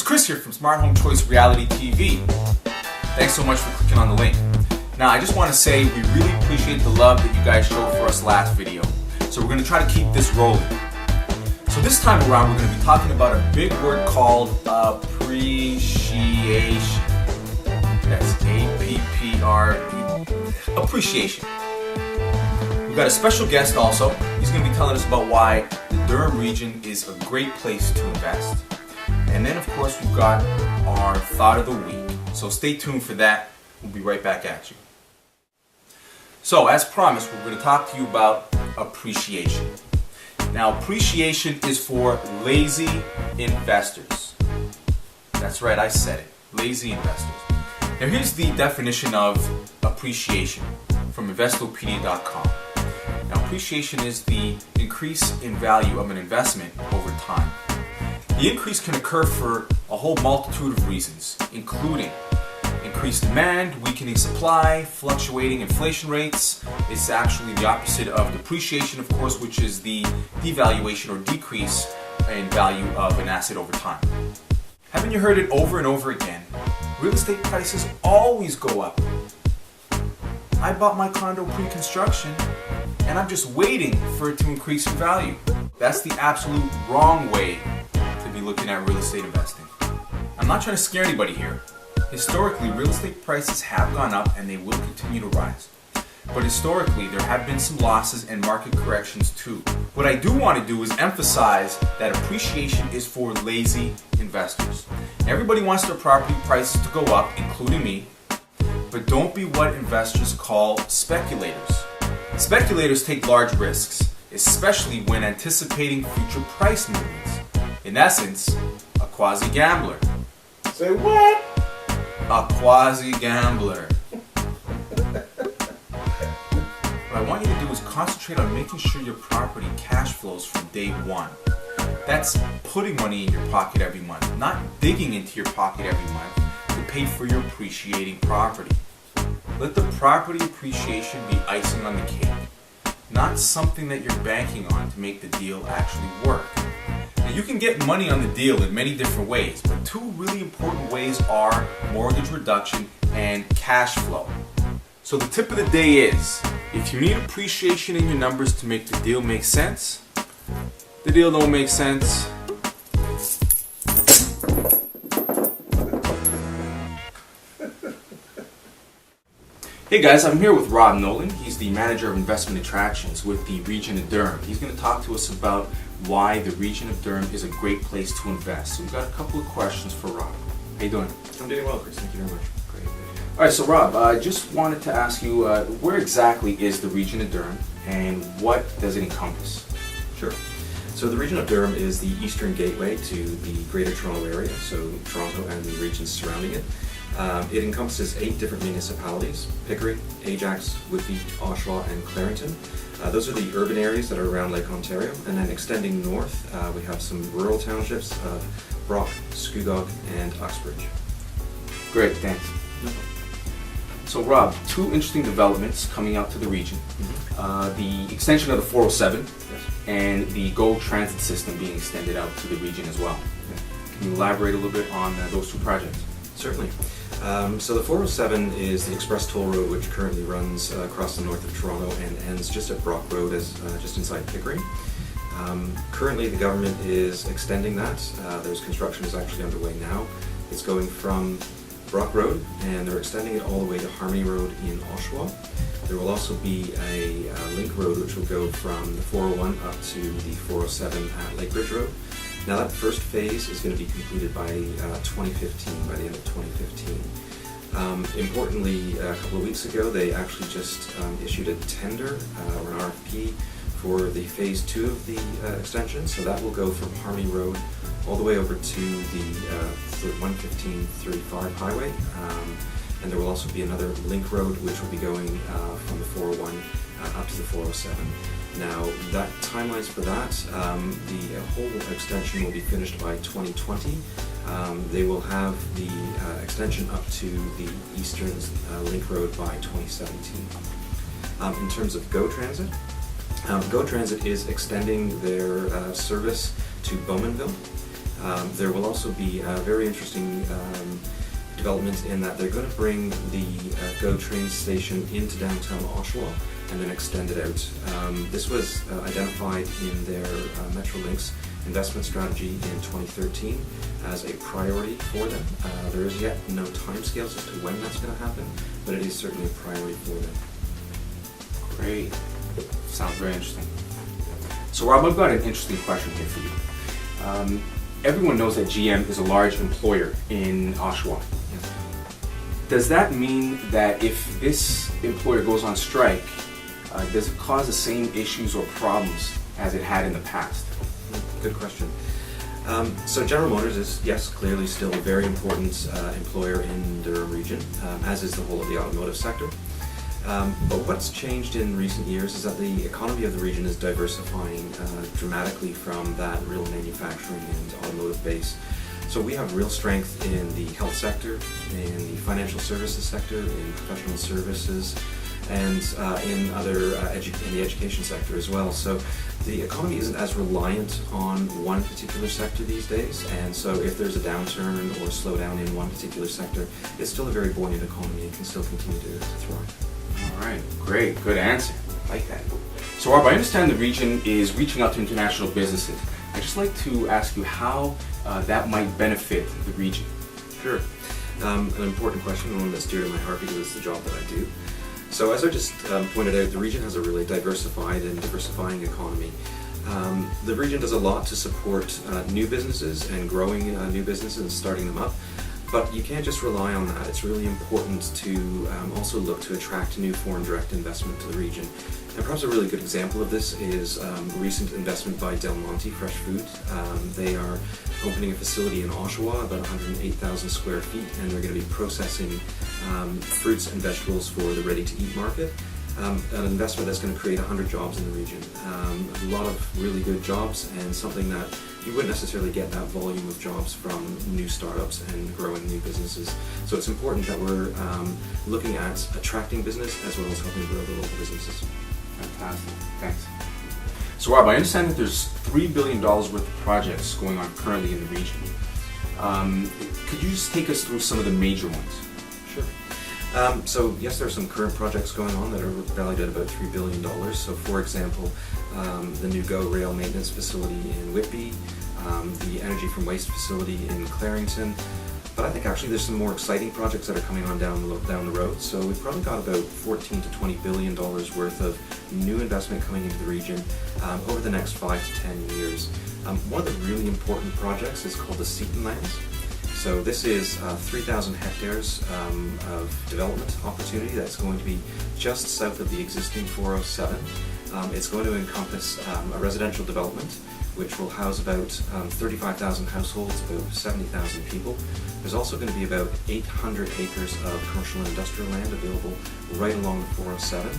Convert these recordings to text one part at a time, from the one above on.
Chris here from Smart Home Choice Reality TV. Thanks so much for clicking on the link. Now I just want to say we really appreciate the love that you guys showed for us last video. So we're going to try to keep this rolling. So this time around we're going to be talking about a big word called appreciation. That's A-P-P-R-E. Appreciation. We've got a special guest also. He's going to be telling us about why the Durham region is a great place to invest. And then of course we've got our thought of the week. So stay tuned for that. We'll be right back at you. So as promised, we're going to talk to you about appreciation. Now appreciation is for lazy investors. That's right, I said it. Lazy investors. Now here's the definition of appreciation from Investopedia.com. Now appreciation is the increase in value of an investment over time. The increase can occur for a whole multitude of reasons, including increased demand, weakening supply, fluctuating inflation rates. It's actually the opposite of depreciation, of course, which is the devaluation or decrease in value of an asset over time. Haven't you heard it over and over again? Real estate prices always go up. I bought my condo pre-construction and I'm just waiting for it to increase in value. That's the absolute wrong way to be looking at real estate investing. I'm not trying to scare anybody here. Historically, real estate prices have gone up and they will continue to rise. But historically, there have been some losses and market corrections too. What I do want to do is emphasize that appreciation is for lazy investors. Everybody wants their property prices to go up, including me, but don't be what investors call speculators. Speculators take large risks, especially when anticipating future price movements. In essence, a quasi-gambler. Say what? A quasi-gambler. What I want you to do is concentrate on making sure your property cash flows from day one. That's putting money in your pocket every month, not digging into your pocket every month to pay for your appreciating property. Let the property appreciation be icing on the cake, not something that you're banking on to make the deal actually work. Now you can get money on the deal in many different ways, but two really important ways are mortgage reduction and cash flow. So the tip of the day is, if you need appreciation in your numbers to make the deal make sense, the deal don't make sense. Hey guys, I'm here with Rob Nolan. He's the manager of investment attractions with the region of Durham. He's going to talk to us about why the region of Durham is a great place to invest. So we've got a couple of questions for Rob. How you doing? I'm doing well, Chris. Thank you very much. Great. All right, so Rob, I just wanted to ask you, where exactly is the region of Durham and what does it encompass? Sure. So the region of Durham is the eastern gateway to the Greater Toronto Area, so Toronto and the regions surrounding it. It encompasses 8 different municipalities: Pickering, Ajax, Whitby, Oshawa, and Clarington. Those are the urban areas that are around Lake Ontario, and then extending north, we have some rural townships of Brock, Scugog, and Uxbridge. Great, thanks. So Rob, 2 interesting developments coming out to the region. The extension of the 407 and the GO transit system being extended out to the region as well. Can you elaborate a little bit on those 2 projects? Certainly. So the 407 is the express toll road which currently runs across the north of Toronto and ends just at Brock Road, just inside Pickering. Currently the government is extending that. There's construction is actually underway now. It's going from Brock Road and they're extending it all the way to Harmony Road in Oshawa. There will also be a link road which will go from the 401 up to the 407 at Lake Ridge Road. Now that first phase is going to be completed by 2015, by the end of 2015. Importantly, a couple of weeks ago they actually just issued a tender or an RFP for the phase 2 of the extension. So that will go from Harmony Road all the way over to the 115-35 highway. And there will also be another link road which will be going from the 401 up to the 407. Now, that timelines for that, the whole extension will be finished by 2020. They will have the extension up to the eastern link road by 2017. In terms of GO Transit, GO Transit is extending their service to Bowmanville. There will also be a very interesting development in that they're going to bring the GO train station into downtown Oshawa and then extend it out. This was identified in their Metrolinx investment strategy in 2013 as a priority for them. There is yet no timescales as to when that's going to happen, but it is certainly a priority for them. Great. Sounds very interesting. So Rob, I've got an interesting question here for you. Everyone knows that GM is a large employer in Oshawa. Yes. Does that mean that if this employer goes on strike, does it cause the same issues or problems as it had in the past? Good question. So General Motors is, yes, clearly still a very important employer in the Durham region, as is the whole of the automotive sector. But what's changed in recent years is that the economy of the region is diversifying dramatically from that real manufacturing and automotive base. So we have real strength in the health sector, in the financial services sector, in professional services, and in the education sector as well. So the economy isn't as reliant on one particular sector these days, and so if there's a downturn or slowdown in one particular sector, it's still a very buoyant economy and can still continue to thrive. All right, great, good answer. I like that. So Rob, I understand the region is reaching out to international businesses. I'd just like to ask you how that might benefit the region. Sure. An important question, one that's dear to my heart because it's the job that I do. So as I just pointed out, the region has a really diversified and diversifying economy. The region does a lot to support new businesses and growing new businesses and starting them up. But you can't just rely on that. It's really important to also look to attract new foreign direct investment to the region. And perhaps a really good example of this is recent investment by Del Monte Fresh Food. They are opening a facility in Oshawa, about 108,000 square feet, and they're going to be processing fruits and vegetables for the ready-to-eat market. An investment that's going to create 100 jobs in the region. A lot of really good jobs, and something that you wouldn't necessarily get that volume of jobs from new startups and growing new businesses. So it's important that we're looking at attracting business as well as helping grow the local businesses. Fantastic, thanks. So Rob, I understand that there's $3 billion worth of projects going on currently in the region. Could you just take us through some of the major ones? Sure. So yes, there are some current projects going on that are valued at about $3 billion. So for example, the new GO rail maintenance facility in Whitby, the energy from waste facility in Clarington. But I think actually there's some more exciting projects that are coming on down the road. So we've probably got about $14 to $20 billion worth of new investment coming into the region over the next 5 to 10 years. One of the really important projects is called the Seaton Lands. So this is 3,000 hectares of development opportunity that's going to be just south of the existing 407. It's going to encompass a residential development which will house about 35,000 households, about 70,000 people. There's also going to be about 800 acres of commercial and industrial land available right along the 407.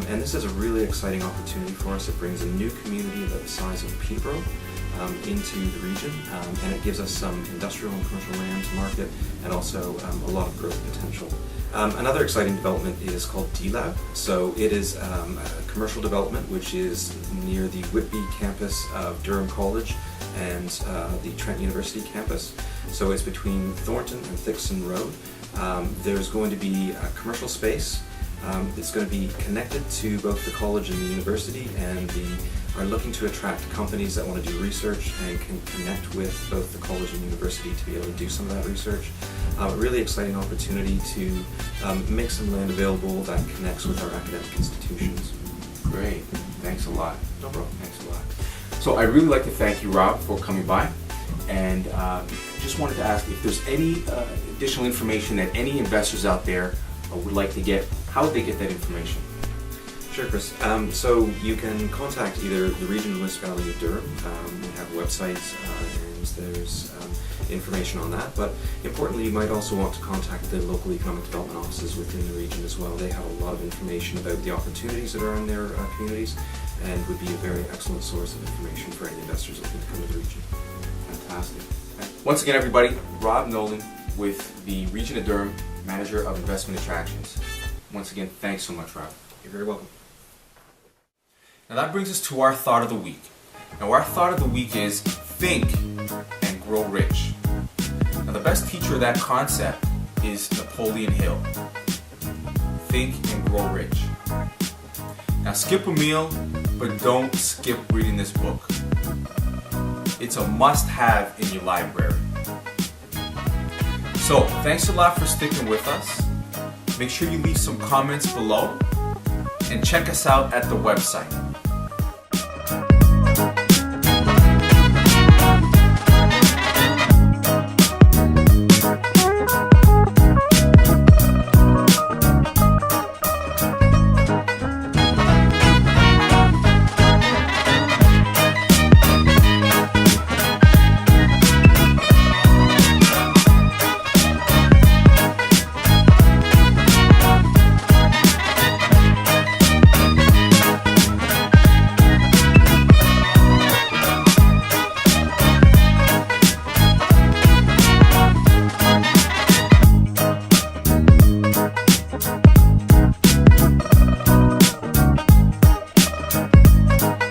And this is a really exciting opportunity for us. It brings a new community about the size of Peterborough into the region, and it gives us some industrial and commercial land to market, and also a lot of growth potential. Another exciting development is called D-Lab. So it is a commercial development which is near the Whitby campus of Durham College and the Trent University campus. So it's between Thornton and Thixon Road. There's going to be a commercial space. It's going to be connected to both the college and the university, and are looking to attract companies that want to do research and can connect with both the college and university to be able to do some of that research. A really exciting opportunity to make some land available that connects with our academic institutions. Great, thanks a lot. No problem. Thanks a lot. So I'd really like to thank you, Rob, for coming by, and just wanted to ask if there's any additional information that any investors out there would like to get. How would they get that information? Sure, Chris. So you can contact either the Region and Municipality of Durham. We have websites and there's information on that. But importantly, you might also want to contact the local economic development offices within the region as well. They have a lot of information about the opportunities that are in their communities, and would be a very excellent source of information for any investors looking to come to the region. Fantastic. Once again, everybody, Rob Nolan with the Region of Durham, Manager of Investment Attractions. Once again, thanks so much, Rob. You're very welcome. Now that brings us to our thought of the week. Now our thought of the week is think and Grow Rich. Now, the best teacher of that concept is Napoleon Hill. Think and Grow Rich. Now, skip a meal, but don't skip reading this book. It's a must-have in your library. So, thanks a lot for sticking with us. Make sure you leave some comments below and check us out at the website.